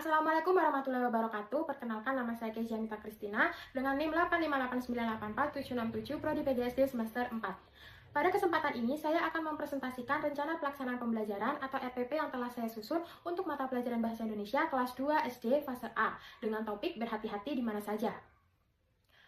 Assalamualaikum warahmatullahi wabarakatuh. Perkenalkan, nama saya Kezianita Kristina dengan NIM 858984767 Prodi PGSD semester 4. Pada kesempatan ini, saya akan mempresentasikan rencana pelaksanaan pembelajaran atau RPP yang telah saya susun untuk mata pelajaran Bahasa Indonesia kelas 2 SD fase A dengan topik berhati-hati di mana saja.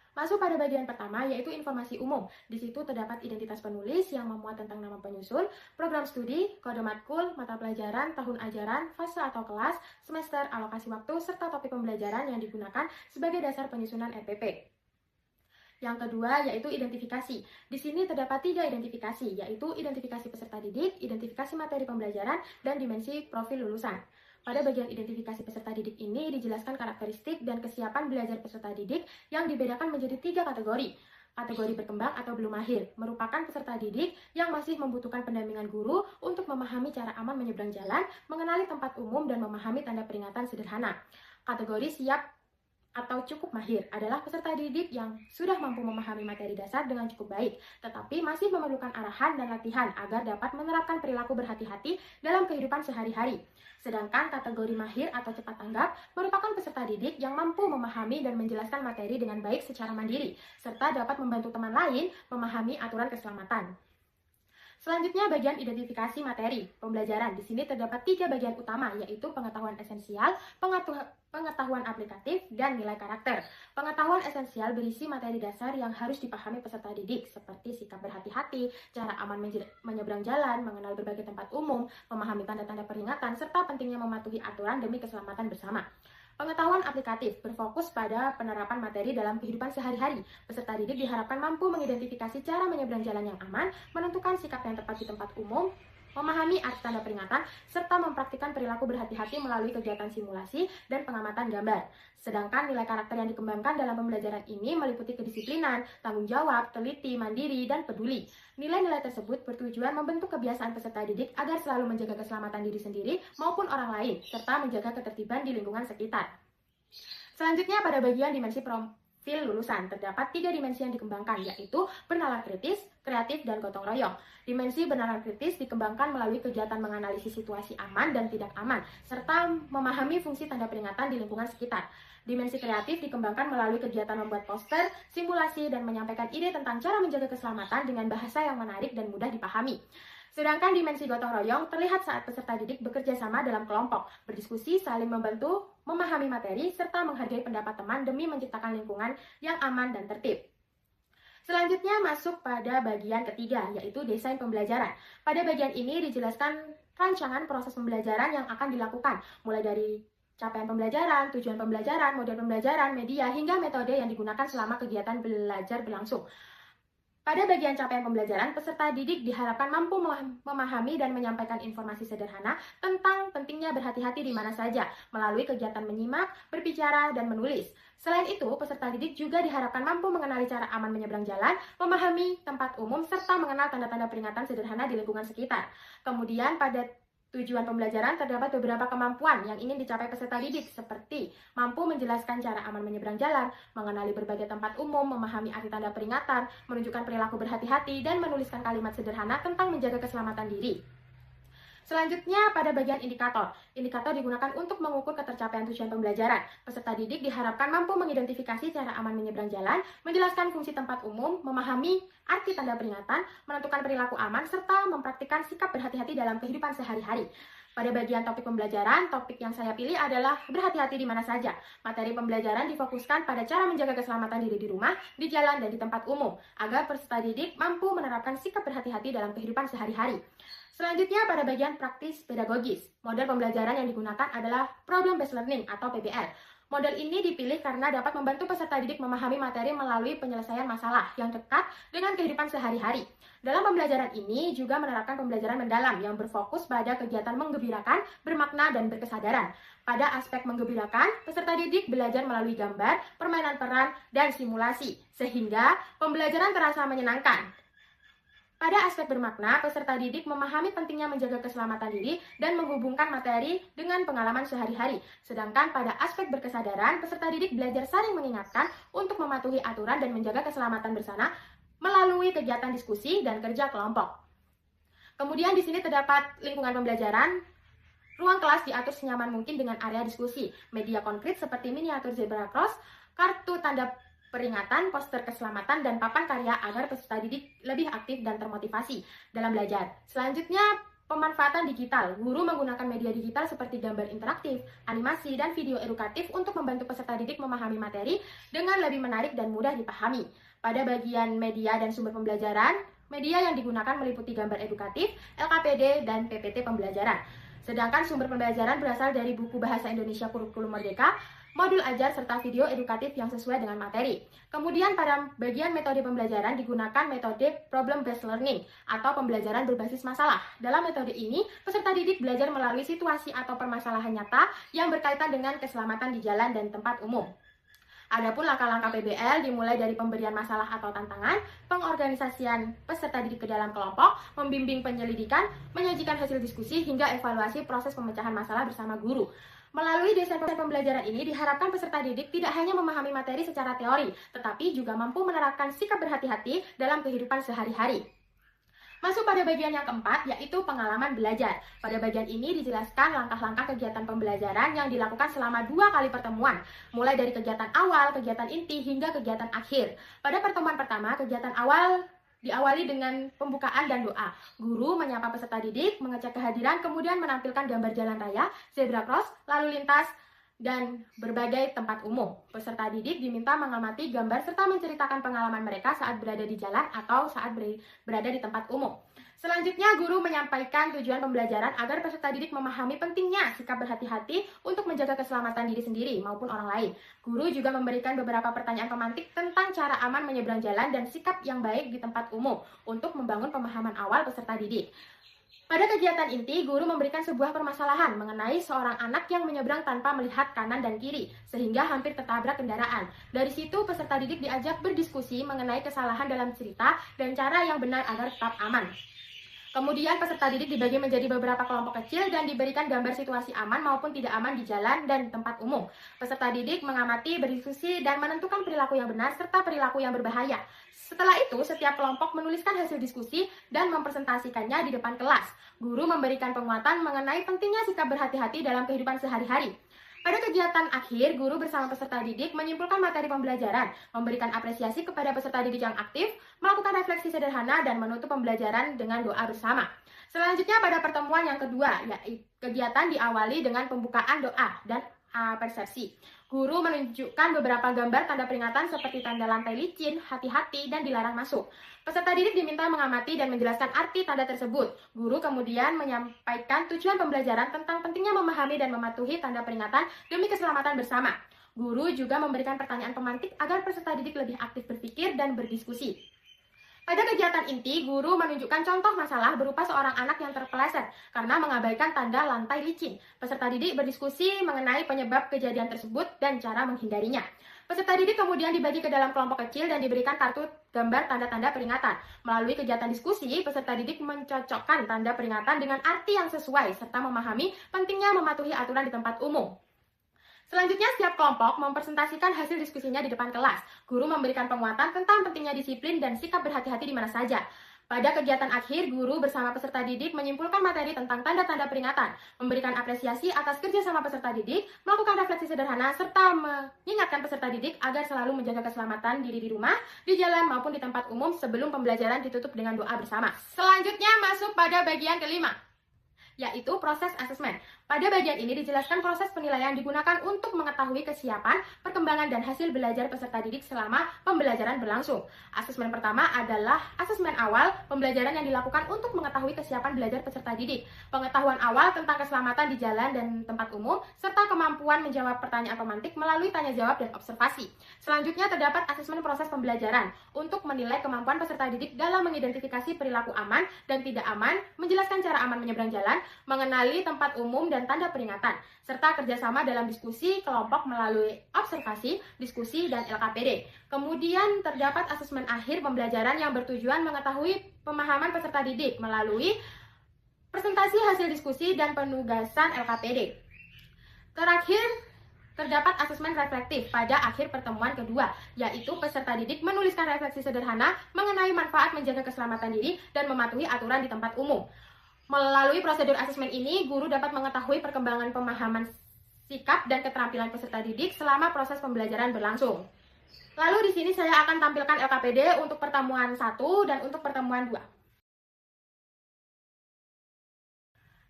Masuk pada bagian pertama, yaitu informasi umum. Di situ terdapat identitas penulis yang memuat tentang nama penyusun, program studi, kode matkul, mata pelajaran, tahun ajaran, fase atau kelas, semester, alokasi waktu, serta topik pembelajaran yang digunakan sebagai dasar penyusunan RPP. Yang kedua, yaitu identifikasi. Di sini terdapat 3 identifikasi, yaitu identifikasi peserta didik, identifikasi materi pembelajaran, dan dimensi profil lulusan. Pada bagian identifikasi peserta didik ini dijelaskan karakteristik dan kesiapan belajar peserta didik yang dibedakan menjadi 3 kategori. Kategori berkembang atau belum mahir merupakan peserta didik yang masih membutuhkan pendampingan guru untuk memahami cara aman menyeberang jalan, mengenali tempat umum, dan memahami tanda peringatan sederhana. Kategori siap atau cukup mahir adalah peserta didik yang sudah mampu memahami materi dasar dengan cukup baik, tetapi masih memerlukan arahan dan latihan agar dapat menerapkan perilaku berhati-hati dalam kehidupan sehari-hari. Sedangkan kategori mahir atau cepat tanggap merupakan peserta didik yang mampu memahami dan menjelaskan materi dengan baik secara mandiri, serta dapat membantu teman lain memahami aturan keselamatan. Selanjutnya, bagian identifikasi materi pembelajaran. Di sini terdapat 3 bagian utama, yaitu pengetahuan esensial, pengetahuan aplikatif, dan nilai karakter. Pengetahuan esensial berisi materi dasar yang harus dipahami peserta didik, seperti sikap berhati-hati, cara aman menyeberang jalan, mengenal berbagai tempat umum, memahami tanda-tanda peringatan, serta pentingnya mematuhi aturan demi keselamatan bersama. Pengetahuan aplikatif berfokus pada penerapan materi dalam kehidupan sehari-hari. Peserta didik diharapkan mampu mengidentifikasi cara menyeberang jalan yang aman, menentukan sikap yang tepat di tempat umum, memahami arti tanda peringatan, serta mempraktikkan perilaku berhati-hati melalui kegiatan simulasi dan pengamatan gambar. Sedangkan nilai karakter yang dikembangkan dalam pembelajaran ini meliputi kedisiplinan, tanggung jawab, teliti, mandiri, dan peduli. Nilai-nilai tersebut bertujuan membentuk kebiasaan peserta didik agar selalu menjaga keselamatan diri sendiri maupun orang lain, serta menjaga ketertiban di lingkungan sekitar. Selanjutnya, pada bagian dimensi profil lulusan, terdapat 3 dimensi yang dikembangkan, yaitu bernalar kritis, kreatif, dan gotong royong. Dimensi bernalar kritis dikembangkan melalui kegiatan menganalisis situasi aman dan tidak aman, serta memahami fungsi tanda peringatan di lingkungan sekitar. Dimensi kreatif dikembangkan melalui kegiatan membuat poster, simulasi, dan menyampaikan ide tentang cara menjaga keselamatan dengan bahasa yang menarik dan mudah dipahami. Sedangkan dimensi gotong royong terlihat saat peserta didik bekerja sama dalam kelompok, berdiskusi, saling membantu, memahami materi, serta menghargai pendapat teman demi menciptakan lingkungan yang aman dan tertib. Selanjutnya masuk pada bagian ketiga, yaitu desain pembelajaran. Pada bagian ini dijelaskan rancangan proses pembelajaran yang akan dilakukan, mulai dari capaian pembelajaran, tujuan pembelajaran, model pembelajaran, media, hingga metode yang digunakan selama kegiatan belajar berlangsung. Pada bagian capaian pembelajaran, peserta didik diharapkan mampu memahami dan menyampaikan informasi sederhana tentang pentingnya berhati-hati di mana saja melalui kegiatan menyimak, berbicara, dan menulis. Selain itu, peserta didik juga diharapkan mampu mengenali cara aman menyeberang jalan, memahami tempat umum, serta mengenal tanda-tanda peringatan sederhana di lingkungan sekitar. Kemudian, pada tujuan pembelajaran terdapat beberapa kemampuan yang ingin dicapai peserta didik, seperti mampu menjelaskan cara aman menyeberang jalan, mengenali berbagai tempat umum, memahami arti tanda peringatan, menunjukkan perilaku berhati-hati, dan menuliskan kalimat sederhana tentang menjaga keselamatan diri. Selanjutnya, pada bagian indikator. Indikator digunakan untuk mengukur ketercapaian tujuan pembelajaran. Peserta didik diharapkan mampu mengidentifikasi cara aman menyeberang jalan, menjelaskan fungsi tempat umum, memahami arti tanda peringatan, menentukan perilaku aman, serta mempraktikkan sikap berhati-hati dalam kehidupan sehari-hari. Pada bagian topik pembelajaran, topik yang saya pilih adalah berhati-hati di mana saja. Materi pembelajaran difokuskan pada cara menjaga keselamatan diri di rumah, di jalan, dan di tempat umum, agar peserta didik mampu menerapkan sikap berhati-hati dalam kehidupan sehari-hari. Selanjutnya, pada bagian praktis pedagogis, model pembelajaran yang digunakan adalah Problem Based Learning atau PBL. Model ini dipilih karena dapat membantu peserta didik memahami materi melalui penyelesaian masalah yang dekat dengan kehidupan sehari-hari. Dalam pembelajaran ini juga menerapkan pembelajaran mendalam yang berfokus pada kegiatan menggembirakan, bermakna, dan berkesadaran. Pada aspek menggembirakan, peserta didik belajar melalui gambar, permainan peran, dan simulasi, sehingga pembelajaran terasa menyenangkan. Pada aspek bermakna, peserta didik memahami pentingnya menjaga keselamatan diri dan menghubungkan materi dengan pengalaman sehari-hari. Sedangkan pada aspek berkesadaran, peserta didik belajar saling mengingatkan untuk mematuhi aturan dan menjaga keselamatan bersama melalui kegiatan diskusi dan kerja kelompok. Kemudian di sini terdapat lingkungan pembelajaran Ruang kelas diatur senyaman mungkin dengan area diskusi, media konkret seperti miniatur zebra cross, kartu tanda peringatan, poster keselamatan, dan papan karya agar peserta didik lebih aktif dan termotivasi dalam belajar. Selanjutnya, pemanfaatan digital. Guru menggunakan media digital seperti gambar interaktif, animasi, dan video edukatif untuk membantu peserta didik memahami materi dengan lebih menarik dan mudah dipahami. Pada bagian media dan sumber pembelajaran, media yang digunakan meliputi gambar edukatif, LKPD, dan PPT pembelajaran. Sedangkan sumber pembelajaran berasal dari buku Bahasa Indonesia Kurikulum Merdeka, modul ajar, serta video edukatif yang sesuai dengan materi. Kemudian pada bagian metode pembelajaran digunakan metode problem-based learning atau pembelajaran berbasis masalah. Dalam metode ini, peserta didik belajar melalui situasi atau permasalahan nyata yang berkaitan dengan keselamatan di jalan dan tempat umum. Adapun langkah-langkah PBL dimulai dari pemberian masalah atau tantangan, pengorganisasian peserta didik ke dalam kelompok, membimbing penyelidikan, menyajikan hasil diskusi, hingga evaluasi proses pemecahan masalah bersama guru. Melalui desain pembelajaran ini diharapkan peserta didik tidak hanya memahami materi secara teori, tetapi juga mampu menerapkan sikap berhati-hati dalam kehidupan sehari-hari. Masuk pada bagian yang keempat, yaitu pengalaman belajar. Pada bagian ini dijelaskan langkah-langkah kegiatan pembelajaran yang dilakukan selama 2 kali pertemuan, mulai dari kegiatan awal, kegiatan inti, hingga kegiatan akhir. Pada pertemuan pertama, kegiatan awal diawali dengan pembukaan dan doa. Guru menyapa peserta didik, mengecek kehadiran, kemudian menampilkan gambar jalan raya, zebra cross, lalu lintas, dan berbagai tempat umum. Peserta didik diminta mengamati gambar serta menceritakan pengalaman mereka saat berada di jalan atau saat berada di tempat umum. Selanjutnya, guru menyampaikan tujuan pembelajaran agar peserta didik memahami pentingnya sikap berhati-hati untuk menjaga keselamatan diri sendiri maupun orang lain. Guru juga memberikan beberapa pertanyaan pemantik tentang cara aman menyeberang jalan dan sikap yang baik di tempat umum untuk membangun pemahaman awal peserta didik. Pada kegiatan inti, guru memberikan sebuah permasalahan mengenai seorang anak yang menyeberang tanpa melihat kanan dan kiri, sehingga hampir tertabrak kendaraan. Dari situ, peserta didik diajak berdiskusi mengenai kesalahan dalam cerita dan cara yang benar agar tetap aman. Kemudian peserta didik dibagi menjadi beberapa kelompok kecil dan diberikan gambar situasi aman maupun tidak aman di jalan dan tempat umum. Peserta didik mengamati, berdiskusi, dan menentukan perilaku yang benar serta perilaku yang berbahaya. Setelah itu, setiap kelompok menuliskan hasil diskusi dan mempresentasikannya di depan kelas. Guru memberikan penguatan mengenai pentingnya sikap berhati-hati dalam kehidupan sehari-hari. Pada kegiatan akhir, guru bersama peserta didik menyimpulkan materi pembelajaran, memberikan apresiasi kepada peserta didik yang aktif, melakukan refleksi sederhana, dan menutup pembelajaran dengan doa bersama. Selanjutnya pada pertemuan yang kedua, yaitu kegiatan diawali dengan pembukaan doa dan persepsi. Guru menunjukkan beberapa gambar tanda peringatan seperti tanda lantai licin, hati-hati, dan dilarang masuk. Peserta didik diminta mengamati dan menjelaskan arti tanda tersebut. Guru kemudian menyampaikan tujuan pembelajaran tentang pentingnya memahami dan mematuhi tanda peringatan demi keselamatan bersama. Guru juga memberikan pertanyaan pemantik agar peserta didik lebih aktif berpikir dan berdiskusi. Pada kegiatan inti, guru menunjukkan contoh masalah berupa seorang anak yang terpeleset karena mengabaikan tanda lantai licin. Peserta didik berdiskusi mengenai penyebab kejadian tersebut dan cara menghindarinya. Peserta didik kemudian dibagi ke dalam kelompok kecil dan diberikan kartu gambar tanda-tanda peringatan. Melalui kegiatan diskusi, peserta didik mencocokkan tanda peringatan dengan arti yang sesuai serta memahami pentingnya mematuhi aturan di tempat umum. Selanjutnya, setiap kelompok mempresentasikan hasil diskusinya di depan kelas. Guru memberikan penguatan tentang pentingnya disiplin dan sikap berhati-hati di mana saja. Pada kegiatan akhir, guru bersama peserta didik menyimpulkan materi tentang tanda-tanda peringatan, memberikan apresiasi atas kerja sama peserta didik, melakukan refleksi sederhana, serta mengingatkan peserta didik agar selalu menjaga keselamatan diri di rumah, di jalan maupun di tempat umum sebelum pembelajaran ditutup dengan doa bersama. Selanjutnya masuk pada bagian kelima, yaitu proses asesmen. Pada bagian ini dijelaskan proses penilaian digunakan untuk mengetahui kesiapan, perkembangan, dan hasil belajar peserta didik selama pembelajaran berlangsung. Asesmen pertama adalah asesmen awal pembelajaran yang dilakukan untuk mengetahui kesiapan belajar peserta didik, pengetahuan awal tentang keselamatan di jalan dan tempat umum, serta kemampuan menjawab pertanyaan pemantik melalui tanya jawab dan observasi. Selanjutnya terdapat asesmen proses pembelajaran untuk menilai kemampuan peserta didik dalam mengidentifikasi perilaku aman dan tidak aman, menjelaskan cara aman menyeberang jalan, mengenali tempat umum dan tanda peringatan, serta kerjasama dalam diskusi kelompok melalui observasi, diskusi, dan LKPD. Kemudian terdapat asesmen akhir pembelajaran yang bertujuan mengetahui pemahaman peserta didik melalui presentasi hasil diskusi dan penugasan LKPD. Terakhir, terdapat asesmen reflektif pada akhir pertemuan kedua, yaitu peserta didik menuliskan refleksi sederhana mengenai manfaat menjaga keselamatan diri dan mematuhi aturan di tempat umum. Melalui prosedur asesmen ini, guru dapat mengetahui perkembangan pemahaman sikap dan keterampilan peserta didik selama proses pembelajaran berlangsung. Lalu di sini saya akan tampilkan LKPD untuk pertemuan 1 dan untuk pertemuan 2.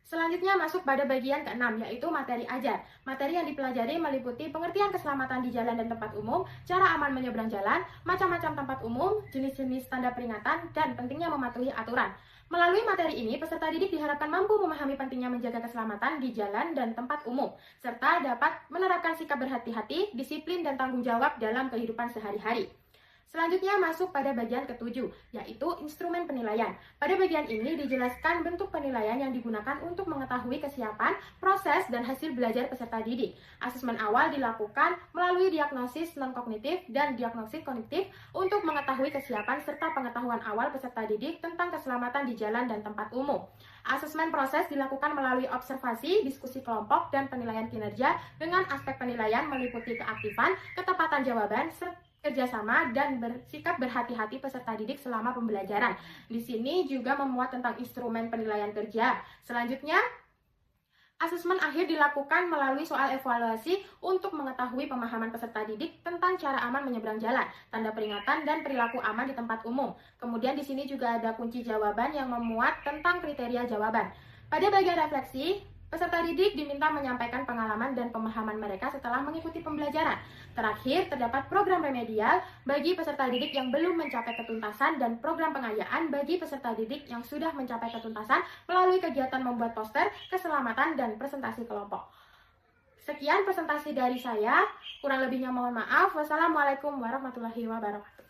Selanjutnya masuk pada bagian ke-6, yaitu materi ajar. Materi yang dipelajari meliputi pengertian keselamatan di jalan dan tempat umum, cara aman menyeberang jalan, macam-macam tempat umum, jenis-jenis tanda peringatan, dan pentingnya mematuhi aturan. Melalui materi ini, peserta didik diharapkan mampu memahami pentingnya menjaga keselamatan di jalan dan tempat umum, serta dapat menerapkan sikap berhati-hati, disiplin, dan tanggung jawab dalam kehidupan sehari-hari. Selanjutnya masuk pada bagian ke-7, yaitu instrumen penilaian. Pada bagian ini dijelaskan bentuk penilaian yang digunakan untuk mengetahui kesiapan, proses, dan hasil belajar peserta didik. Asesmen awal dilakukan melalui diagnosis non-kognitif dan diagnosis kognitif untuk mengetahui kesiapan serta pengetahuan awal peserta didik tentang keselamatan di jalan dan tempat umum. Asesmen proses dilakukan melalui observasi, diskusi kelompok, dan penilaian kinerja dengan aspek penilaian meliputi keaktifan, ketepatan jawaban, kerjasama, dan bersikap berhati-hati peserta didik selama pembelajaran. Di sini juga memuat tentang instrumen penilaian kerja. Selanjutnya, asesmen akhir dilakukan melalui soal evaluasi untuk mengetahui pemahaman peserta didik tentang cara aman menyeberang jalan, tanda peringatan, dan perilaku aman di tempat umum. Kemudian di sini juga ada kunci jawaban yang memuat tentang kriteria jawaban. Pada bagian refleksi, peserta didik diminta menyampaikan pengalaman dan pemahaman mereka setelah mengikuti pembelajaran. Terakhir, terdapat program remedial bagi peserta didik yang belum mencapai ketuntasan dan program pengayaan bagi peserta didik yang sudah mencapai ketuntasan melalui kegiatan membuat poster, keselamatan, dan presentasi kelompok. Sekian presentasi dari saya, kurang lebihnya mohon maaf. Wassalamualaikum warahmatullahi wabarakatuh.